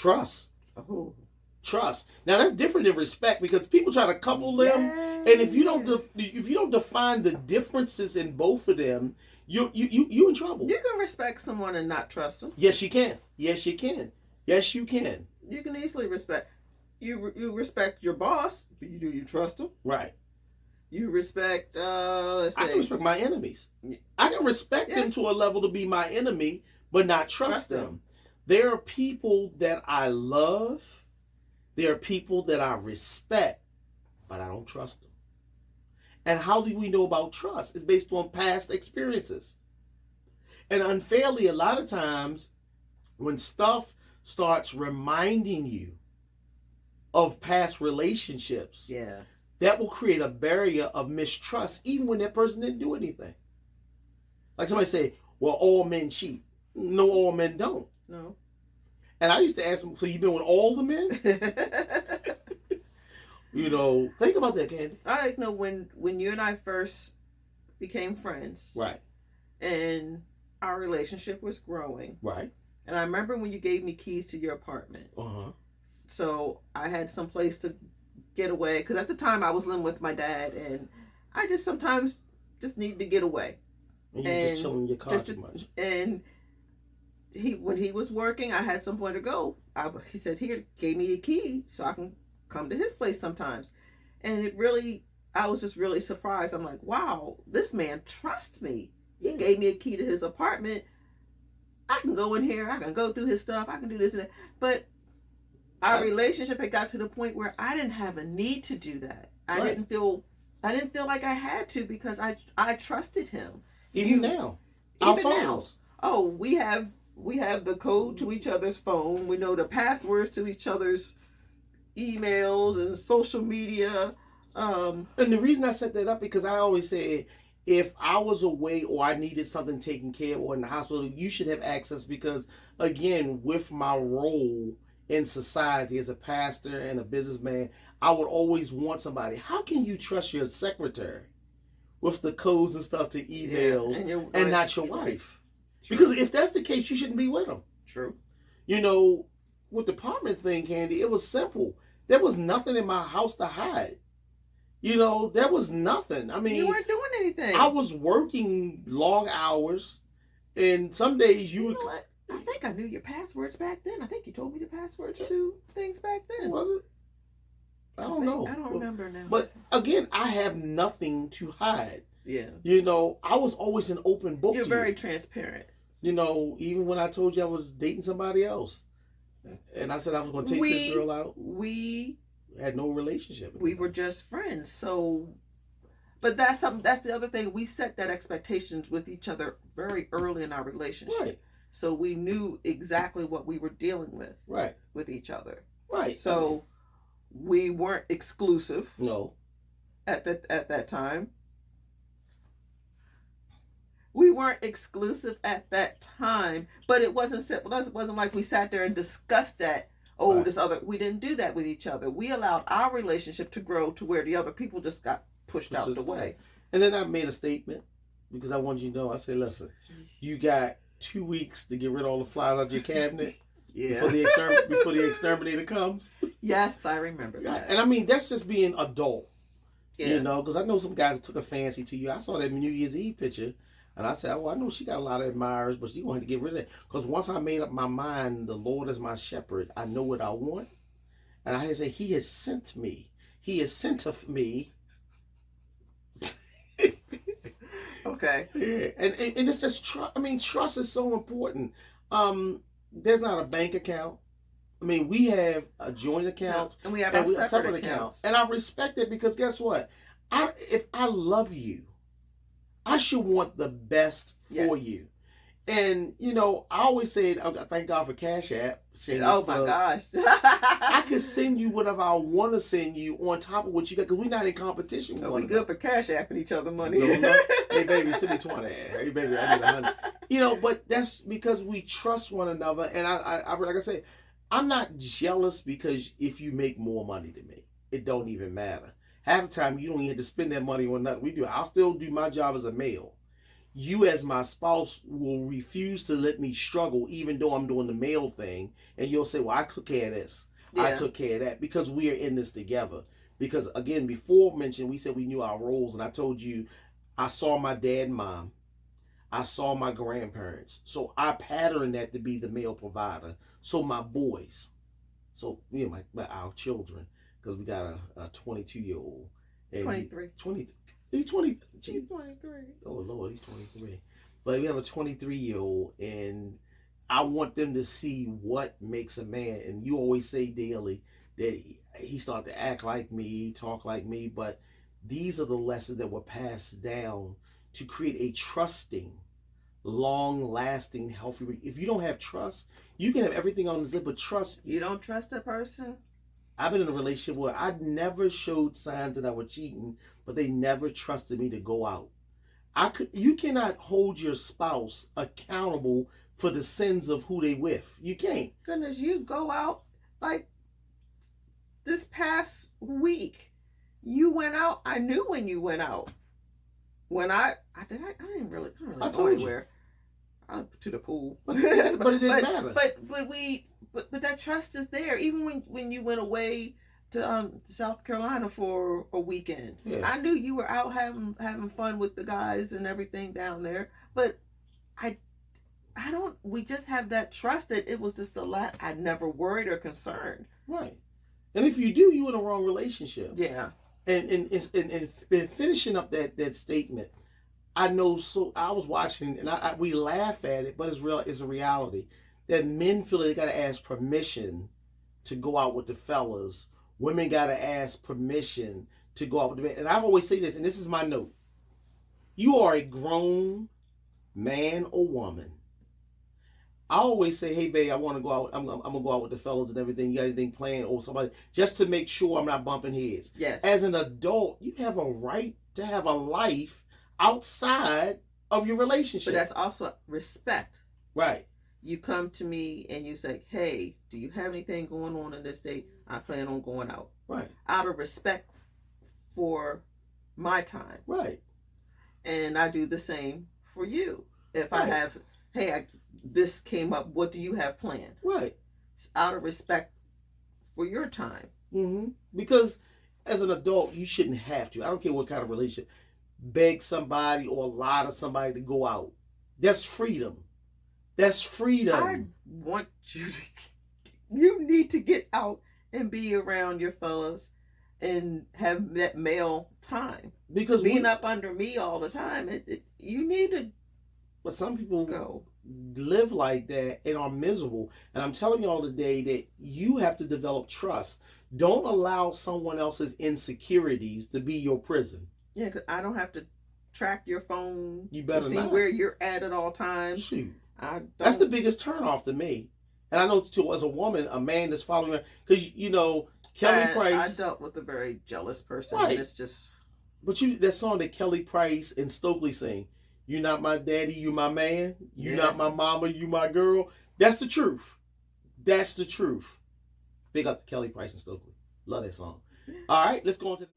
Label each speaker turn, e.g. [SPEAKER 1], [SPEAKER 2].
[SPEAKER 1] Trust.
[SPEAKER 2] Oh.
[SPEAKER 1] Trust. Now that's different than respect, because people try to couple them, and if you don't define the differences in both of them, you in trouble.
[SPEAKER 2] You can respect someone and not trust them.
[SPEAKER 1] Yes, you can. Yes, you can. Yes, you can.
[SPEAKER 2] You can easily respect. You respect your boss, but you trust him?
[SPEAKER 1] Right.
[SPEAKER 2] You respect. Let's say
[SPEAKER 1] I can respect my enemies. I can respect them to a level to be my enemy, but not trust them. There are people that I love. There are people that I respect, but I don't trust them. And how do we know about trust? It's based on past experiences. And unfairly, a lot of times, when stuff starts reminding you of past relationships, that will create a barrier of mistrust, even when that person didn't do anything. Like somebody say, well, all men cheat. No, all men don't.
[SPEAKER 2] No.
[SPEAKER 1] And I used to ask them, so you've been with all the men? Think about that, Candy.
[SPEAKER 2] I know when you and I first became friends.
[SPEAKER 1] Right.
[SPEAKER 2] And our relationship was growing.
[SPEAKER 1] Right.
[SPEAKER 2] And I remember when you gave me keys to your apartment.
[SPEAKER 1] Uh-huh.
[SPEAKER 2] So I had some place to get away. Because at the time I was living with my dad. And I just sometimes just need to get away.
[SPEAKER 1] And you were just chilling in your car too much.
[SPEAKER 2] And when he was working, I had somewhere to go. He said, here, gave me a key so I can come to his place sometimes. And I was just really surprised. I'm like, wow, this man trusts me. He gave me a key to his apartment. I can go in here. I can go through his stuff. I can do this and that. But our relationship had got to the point where I didn't have a need to do that. I didn't feel like I had to, because I trusted him.
[SPEAKER 1] Even now. Our phones.
[SPEAKER 2] Oh, we have the code to each other's phone. We know the passwords to each other's emails and social media.
[SPEAKER 1] And the reason I set that up, because I always say, if I was away or I needed something taken care of or in the hospital, you should have access, because, again, with my role in society as a pastor and a businessman, I would always want somebody. How can you trust your secretary with the codes and stuff to emails and not your wife? True. Because if that's the case, you shouldn't be with them.
[SPEAKER 2] True.
[SPEAKER 1] With the apartment thing, Candy, it was simple. There was nothing in my house to hide. There was nothing. I mean,
[SPEAKER 2] you weren't doing anything.
[SPEAKER 1] I was working long hours, and some days you
[SPEAKER 2] know what? I think I knew your passwords back then. I think you told me the passwords to things back then.
[SPEAKER 1] Was it? I don't know.
[SPEAKER 2] I don't remember now.
[SPEAKER 1] But again, I have nothing to hide.
[SPEAKER 2] Yeah.
[SPEAKER 1] I was always an open book.
[SPEAKER 2] You're very transparent.
[SPEAKER 1] Even when I told you I was dating somebody else, and I said I was going to take this girl out,
[SPEAKER 2] we
[SPEAKER 1] had no relationship.
[SPEAKER 2] We were just friends. So, but that's the other thing. We set that expectations with each other very early in our relationship.
[SPEAKER 1] Right.
[SPEAKER 2] So we knew exactly what we were dealing with.
[SPEAKER 1] Right.
[SPEAKER 2] With each other.
[SPEAKER 1] Right.
[SPEAKER 2] So we weren't exclusive.
[SPEAKER 1] No.
[SPEAKER 2] At that time. We weren't exclusive at that time, but it wasn't simple. It wasn't like we sat there and discussed that. Oh, right. This other. We didn't do that with each other. We allowed our relationship to grow to where the other people just got pushed out the way.
[SPEAKER 1] And then I made a statement, because I wanted you to know. I said, listen, you got 2 weeks to get rid of all the flies out your cabinet.
[SPEAKER 2] Yeah.
[SPEAKER 1] Before the exterminator comes.
[SPEAKER 2] Yes, I remember that.
[SPEAKER 1] And I mean, that's just being adult.
[SPEAKER 2] Yeah.
[SPEAKER 1] Because I know some guys took a fancy to you. I saw that New Year's Eve picture, and I said, I know she got a lot of admirers, but she wanted to get rid of it. Because once I made up my mind, the Lord is my shepherd. I know what I want. And I had to say, He has sent me. He has sent of me.
[SPEAKER 2] Okay.
[SPEAKER 1] Yeah. And it's just trust. I mean, trust is so important. There's not a bank account. I mean, we have a joint account.
[SPEAKER 2] And we have our separate accounts.
[SPEAKER 1] And I respect it, because guess what? If I love you, I should want the best for you. And, I always say, thank God for Cash App.
[SPEAKER 2] Oh, my gosh.
[SPEAKER 1] I can send you whatever I want to send you on top of what you got, because we're not in competition with one
[SPEAKER 2] another. We good for Cash Apping each other money.
[SPEAKER 1] No. Hey, baby, send me 20. Hey, baby, I need 100. But that's because we trust one another. And I like I say, I'm not jealous because if you make more money than me, it don't even matter. Half the time, you don't even have to spend that money on nothing. I'll still do my job as a male. you as my spouse will refuse to let me struggle even though I'm doing the male thing, and you'll say, well, I took care of this, I took care of that, because we are in this together. Because again, before mentioned, we said we knew our roles, and I told you I saw my dad and mom, I saw my grandparents, so I patterned that to be the male provider. So my boys, so our children, because we got a 22-year-old, and
[SPEAKER 2] 23.
[SPEAKER 1] He's 20.
[SPEAKER 2] He's 23.
[SPEAKER 1] Oh Lord, he's 23. But we have a 23-year-old, and I want them to see what makes a man. And you always say daily that he started to act like me, talk like me. But these are the lessons that were passed down to create a trusting, long-lasting, healthy. If you don't have trust, you can have everything on this list, but trust.
[SPEAKER 2] You don't trust a person?
[SPEAKER 1] I've been in a relationship where I never showed signs that I was cheating, but they never trusted me to go out. You cannot hold your spouse accountable for the sins of who they with. You can't.
[SPEAKER 2] Goodness, you go out like this past week. You went out. I knew when you went out. When I didn't really
[SPEAKER 1] I
[SPEAKER 2] go
[SPEAKER 1] told
[SPEAKER 2] anywhere. To the pool.
[SPEAKER 1] But it didn't matter.
[SPEAKER 2] But that trust is there. Even when you went away to South Carolina for a weekend,
[SPEAKER 1] yes.
[SPEAKER 2] I knew you were out having fun with the guys and everything down there. But I don't. We just have that trust that it was just a lot. I never worried or concerned.
[SPEAKER 1] Right. And if you do, you in the wrong relationship.
[SPEAKER 2] Yeah.
[SPEAKER 1] And finishing up that statement, I know. So I was watching, and we laugh at it, but it's real. It's a reality that men feel they got to ask permission to go out with the fellas. Women got to ask permission to go out with the men. And I've always say this, and this is my note: you are a grown man or woman. I always say, hey, babe, I want to go out. I'm going to go out with the fellas and everything. You got anything planned or somebody, just to make sure I'm not bumping heads.
[SPEAKER 2] Yes.
[SPEAKER 1] As an adult, you have a right to have a life outside of your relationship.
[SPEAKER 2] But that's also respect.
[SPEAKER 1] Right.
[SPEAKER 2] You come to me and you say, hey, do you have anything going on in this date? I plan on going out.
[SPEAKER 1] Right.
[SPEAKER 2] Out of respect for my time.
[SPEAKER 1] Right.
[SPEAKER 2] And I do the same for you. If
[SPEAKER 1] right.
[SPEAKER 2] I have, hey, this came up, what do you have planned?
[SPEAKER 1] Right.
[SPEAKER 2] It's out of respect for your time.
[SPEAKER 1] Mm-hmm. Because as an adult, you shouldn't have to. I don't care what kind of relationship. Beg somebody or lie to somebody to go out. That's freedom. That's freedom.
[SPEAKER 2] I want you to, you need to get out and be around your fellas and have that male time.
[SPEAKER 1] Because
[SPEAKER 2] being up under me all the time, you need to.
[SPEAKER 1] But some people
[SPEAKER 2] go
[SPEAKER 1] live like that and are miserable. And I'm telling y'all today that you have to develop trust. Don't allow someone else's insecurities to be your prison.
[SPEAKER 2] Yeah, because I don't have to track your phone.
[SPEAKER 1] You better
[SPEAKER 2] see
[SPEAKER 1] not.
[SPEAKER 2] Where you're at all times.
[SPEAKER 1] Shoot.
[SPEAKER 2] That's
[SPEAKER 1] the biggest turnoff to me. And I know too, as a woman, a man that's following her, because Kelly Price.
[SPEAKER 2] I dealt with a very jealous person.
[SPEAKER 1] Right.
[SPEAKER 2] And it's just.
[SPEAKER 1] But that song that Kelly Price and Stokely sing, "You're not my daddy, you my man. You're not my mama, you my girl." That's the truth. That's the truth. Big up to Kelly Price and Stokely. Love that song. All right, let's go on to